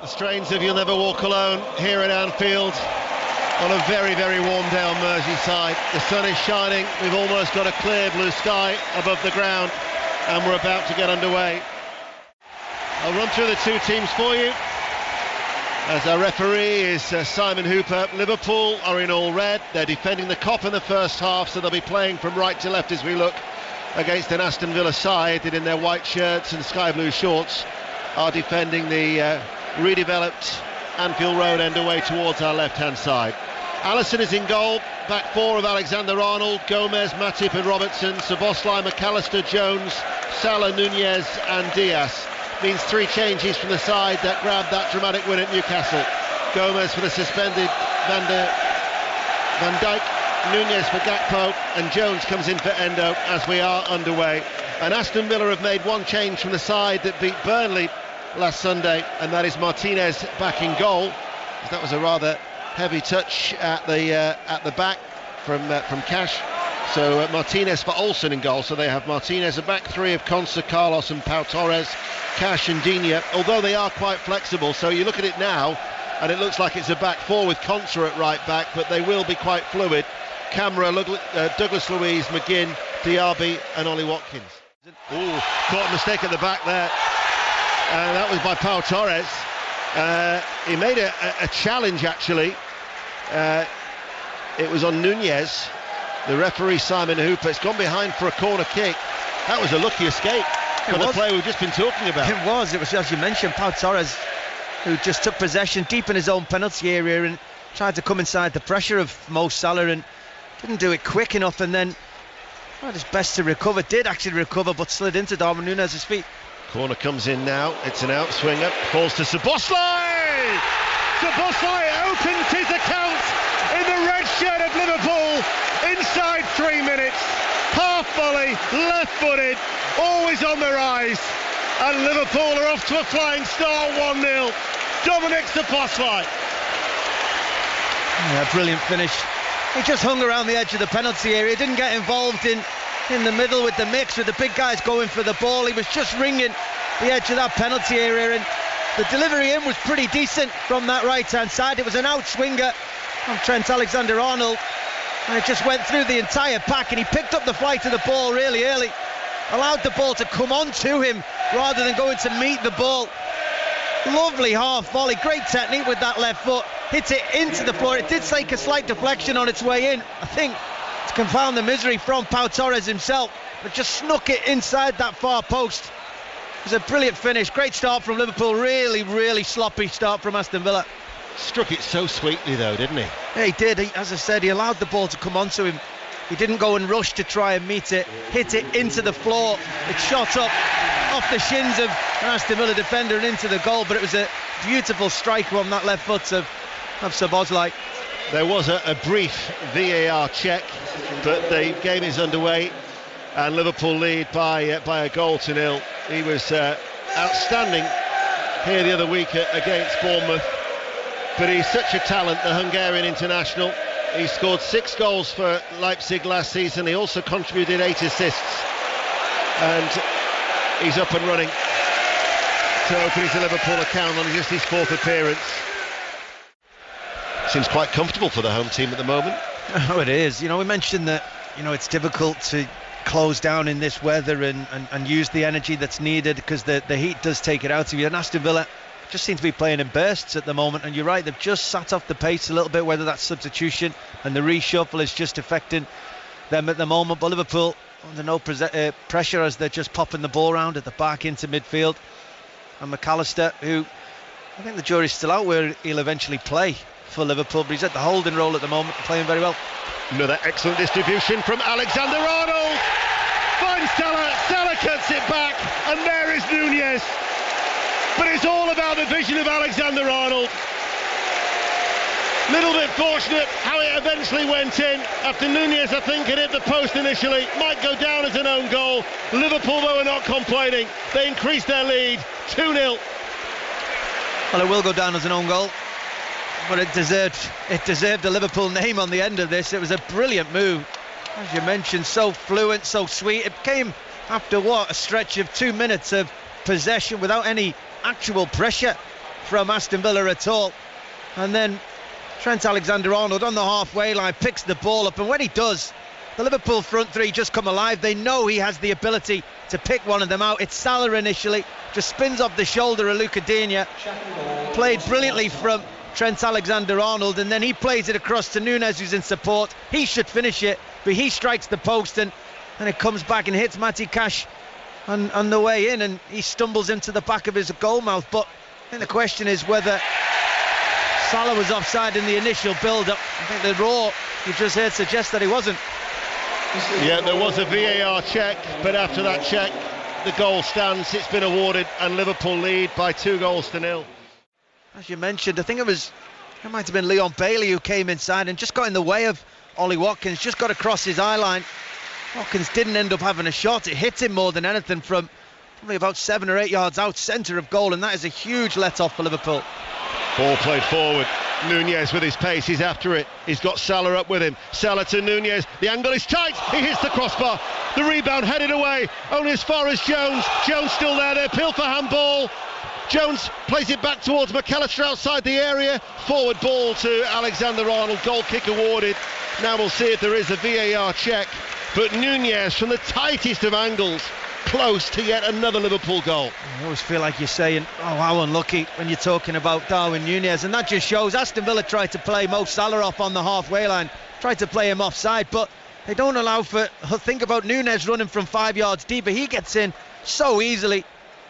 The strains of You'll Never Walk Alone here at Anfield on a very, very warm day on Merseyside. The sun is shining, we've almost got a clear blue sky above the ground, and we're about to get underway. I'll run through the two teams for you. As our referee is Simon Hooper. Liverpool are in all red. They're defending the Kop in the first half, so they'll be playing from right to left as we look against an Aston Villa side that in their white shirts and sky blue shorts are defending the redeveloped Anfield Road end away towards our left-hand side. Alisson is in goal, back four of Alexander-Arnold, Gomez, Matip and Robertson, Szoboszlai, McAllister, Jones, Salah, Nunez and Diaz. Means three changes from the side that grabbed that dramatic win at Newcastle. Gomez for the suspended Van Dijk, Nunez for Gakpo, and Jones comes in for Endo as we are underway. And Aston Villa have made one change from the side that beat Burnley last Sunday, and that is Martinez back in goal. That was a rather heavy touch at the back from Cash. So Martinez for Olsen in goal. So they have Martinez, a back three of Konsa, Carlos and Pau Torres, Cash and Digne, although they are quite flexible. So you look at it now and it looks like it's a back four with Konsa at right back, but they will be quite fluid. Camara, Douglas Luiz, McGinn, Diaby and Ollie Watkins. Ooh, caught a mistake at the back there. That was by Pau Torres. He made a challenge actually. It was on Nunez. The referee Simon Hooper. It's gone behind for a corner kick. That was a lucky escape for the player we've just been talking about. It was, as you mentioned, Pau Torres, who just took possession deep in his own penalty area and tried to come inside the pressure of M.Salah and didn't do it quick enough, and then tried his best to recover, did actually recover, but slid into Darwin Nunez's feet. Corner comes in now, it's an outswinger, falls to Szoboszlai! Szoboszlai opens his account in the red shirt of Liverpool inside 3 minutes. Half volley, left-footed, always on the rise, and Liverpool are off to a flying start, 1-0. Dominic Szoboszlai. Yeah, brilliant finish. He just hung around the edge of the penalty area, didn't get involved in the middle with the mix, with the big guys going for the ball. He was just ringing the edge of that penalty area, and the delivery in was pretty decent from that right-hand side. It was an outswinger from Trent Alexander-Arnold, and it just went through the entire pack, and he picked up the flight of the ball really early, allowed the ball to come on to him rather than going to meet the ball. Lovely half volley, great technique with that left foot, hit it into the floor. It did take a slight deflection on its way in, I think, to confound the misery from Pau Torres himself, but just snuck it inside that far post. It was a brilliant finish, great start from Liverpool, really sloppy start from Aston Villa. Struck it so sweetly though, didn't he? Yeah, he did. As I said, he allowed the ball to come onto him. He didn't go and rush to try and meet it, hit it into the floor. It shot up off the shins of an Aston Villa defender and into the goal, but it was a beautiful strike on that left foot of Szoboszlai. There was a brief VAR check, but the game is underway and Liverpool lead by a goal to nil. He was outstanding here the other week against Bournemouth, but he's such a talent, the Hungarian international. He scored 6 goals for Leipzig last season. He also contributed 8 assists, and he's up and running to open his Liverpool account on just his 4th appearance. Seems quite comfortable for the home team at the moment. Oh, it is. You know, we mentioned that, you know, it's difficult to close down in this weather and use the energy that's needed because the heat does take it out of you. And Aston Villa just seem to be playing in bursts at the moment, and you're right, they've just sat off the pace a little bit, whether that's substitution and the reshuffle is just affecting them at the moment. But Liverpool under no pressure as they're just popping the ball around at the back into midfield. And McAllister, who I think the jury's still out where he'll eventually play for Liverpool, but he's at the holding role at the moment, playing very well. Another excellent distribution from Alexander-Arnold. Finds Salah, Salah cuts it back, and there is Nunez. But it's all about the vision of Alexander-Arnold. Little bit fortunate how it eventually went in after Nunez, I think, had hit the post initially. Might go down as an own goal. Liverpool, though, are not complaining. They increased their lead, 2-0. Well, it will go down as an own goal, but it deserved a Liverpool name on the end of this. It was a brilliant move, as you mentioned, so fluent, so sweet. It came after a stretch of 2 minutes of possession without any actual pressure from Aston Villa at all. And then Trent Alexander-Arnold on the halfway line picks the ball up, and when he does, the Liverpool front three just come alive. They know he has the ability to pick one of them out. It's Salah initially, just spins off the shoulder of Luca Digne, played brilliantly from Trent Alexander-Arnold, and then he plays it across to Núñez, who's in support. He should finish it, but he strikes the post, and it comes back and hits M.Cash on the way in, and he stumbles into the back of his goal mouth. But I think the question is whether Salah was offside in the initial build-up. I think the roar you just heard suggests that he wasn't. Yeah, there was a VAR check, but after that check, the goal stands. It's been awarded, and Liverpool lead by 2-0. As you mentioned, I think it might have been Leon Bailey who came inside and just got in the way of Ollie Watkins, just got across his eye line. Watkins didn't end up having a shot. It hit him more than anything from probably about 7 or 8 yards out, centre of goal, and that is a huge let-off for Liverpool. Ball played forward. Núñez with his pace, he's after it. He's got Salah up with him. Salah to Núñez. The angle is tight. He hits the crossbar. The rebound headed away, only as far as Jones. Jones still there. They appeal for handball. Jones plays it back towards McAllister outside the area. Forward ball to Alexander-Arnold. Goal kick awarded. Now we'll see if there is a VAR check. But Núñez from the tightest of angles, close to yet another Liverpool goal. I always feel like you're saying, oh, how unlucky, when you're talking about Darwin Núñez, and that just shows Aston Villa tried to play Mo Salah off on the halfway line, tried to play him offside, but they don't allow for, think about Núñez running from 5 yards deeper. He gets in so easily.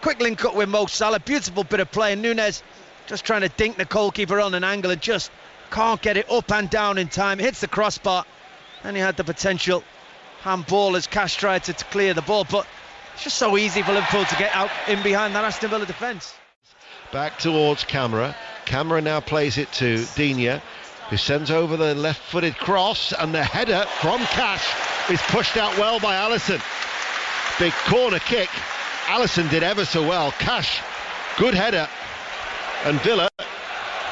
Quick link up with Mo Salah, beautiful bit of play, and Núñez just trying to dink the goalkeeper on an angle and just can't get it up and down in time. Hits the crossbar, and he had the potential handball as Cash tried to clear the ball, but it's just so easy for Liverpool to get out in behind that Aston Villa defence. Back towards Camara. Camara now plays it to Digne, who sends over the left-footed cross, and the header from Cash is pushed out well by Alisson. Big corner kick. Alisson did ever so well. Cash, good header, and Villa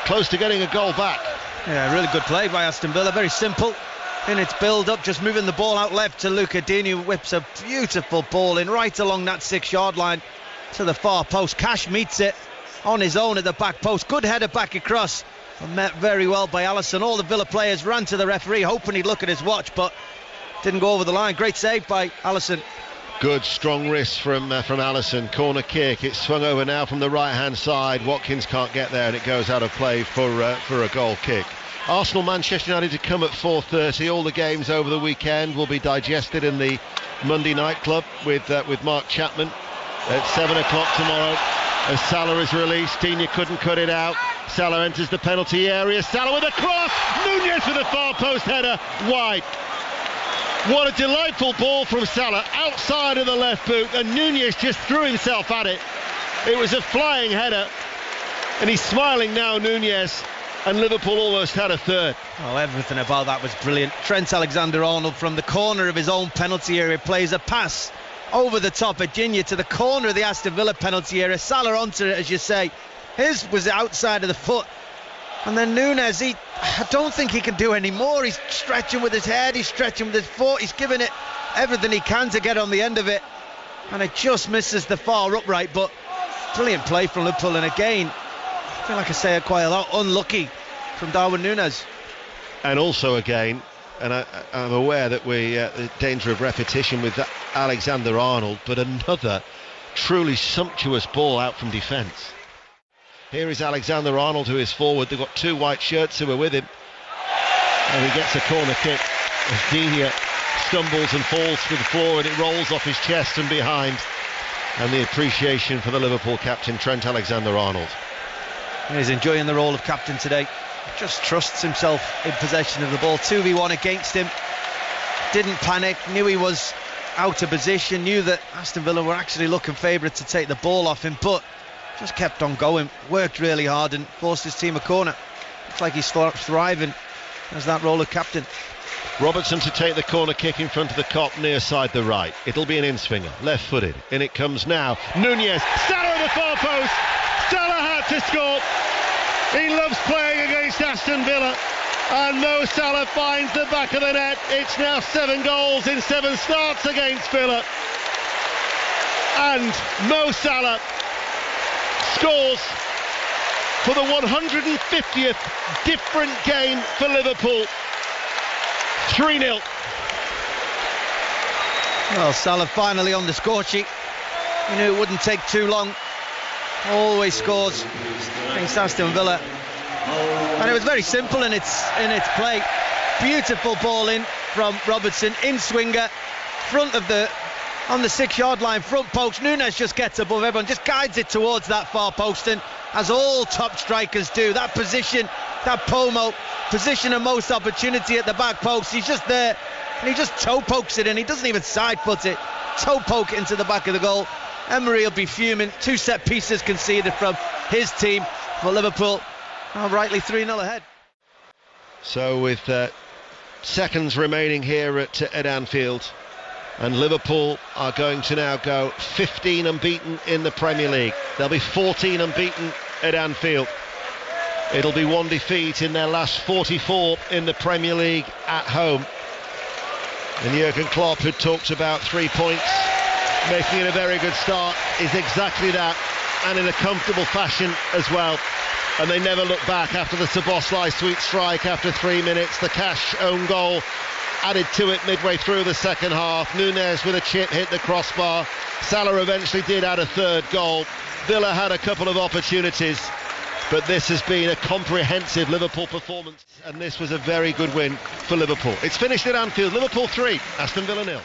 close to getting a goal back. Yeah, really good play by Aston Villa. Very simple in its build-up, just moving the ball out left to Luca Digne, who whips a beautiful ball in right along that 6-yard line to the far post. Cash meets it on his own at the back post. Good header back across, and met very well by Alisson. All the Villa players ran to the referee, hoping he'd look at his watch, but didn't go over the line. Great save by Alisson. Good strong wrist from Alisson. Corner kick. It's swung over now from the right-hand side. Watkins can't get there, and it goes out of play for a goal kick. Arsenal Manchester United to come at 4:30. All the games over the weekend will be digested in the Monday Night Club with Mark Chapman at 7 o'clock tomorrow. As Salah is released, Digne couldn't cut it out. Salah enters the penalty area. Salah with a cross. Núñez with a far post header wide. What a delightful ball from Salah outside of the left boot, and Núñez just threw himself at it. It was a flying header, and he's smiling now, Núñez. And Liverpool almost had a third. Oh, everything about that was brilliant. Trent Alexander-Arnold from the corner of his own penalty area plays a pass over the top of Digne to the corner of the Aston Villa penalty area. Salah onto it, as you say. His was outside of the foot. And then Núñez, I don't think he can do any more. He's stretching with his head, he's stretching with his foot, he's giving it everything he can to get on the end of it. And it just misses the far upright, but brilliant play from Liverpool. And again, I feel like I say it quite a lot, unlucky from Darwin Núñez. And also again, and I'm aware that the danger of repetition with Alexander-Arnold, but another truly sumptuous ball out from defence. Here is Alexander-Arnold, who is forward. They've got 2 white shirts who are with him, and he gets a corner kick as Digne stumbles and falls to the floor, and it rolls off his chest and behind. And the appreciation for the Liverpool captain, Trent Alexander-Arnold. He's enjoying the role of captain today. Just trusts himself in possession of the ball. 2v1 against him. Didn't panic. Knew he was out of position. Knew that Aston Villa were actually looking favourite to take the ball off him, but just kept on going. Worked really hard and forced his team a corner. Looks like he's thriving as that role of captain. Robertson to take the corner kick in front of the Kop, near side the right. It'll be an in-swinger, left-footed. In it comes now. Núñez. Salah at the far post. Salah had to score. He loves playing against Aston Villa, and Mo Salah finds the back of the net. It's now 7 goals in 7 starts against Villa, and Mo Salah scores for the 150th different game for Liverpool. 3-0. Well, Salah finally on the score sheet. You knew it wouldn't take too long. Always scores against Aston Villa. And it was very simple in its play. Beautiful ball in from Robertson, in swinger, on the 6-yard line, front post. Nunes just gets above everyone, just guides it towards that far post, and as all top strikers do, that position, that Pomo position of most opportunity at the back post, he's just there and he just toe pokes it in. He doesn't even side foot it, toe poke it into the back of the goal. Emery will be fuming. 2 set pieces conceded from his team for Liverpool, now rightly 3-0 ahead. So with seconds remaining here at Anfield, and Liverpool are going to now go 15 unbeaten in the Premier League. They'll be 14 unbeaten at Anfield. It'll be 1 defeat in their last 44 in the Premier League at home. And Jurgen Klopp, who talks about 3 points, making it a very good start, is exactly that, and in a comfortable fashion as well. And they never look back after the Szoboszlai sweet strike after 3 minutes. The Cash own goal added to it midway through the second half. Nunes with a chip hit the crossbar. Salah eventually did add a third goal. Villa had a couple of opportunities, but this has been a comprehensive Liverpool performance, and this was a very good win for Liverpool. It's finished at Anfield. Liverpool 3, Aston Villa 0.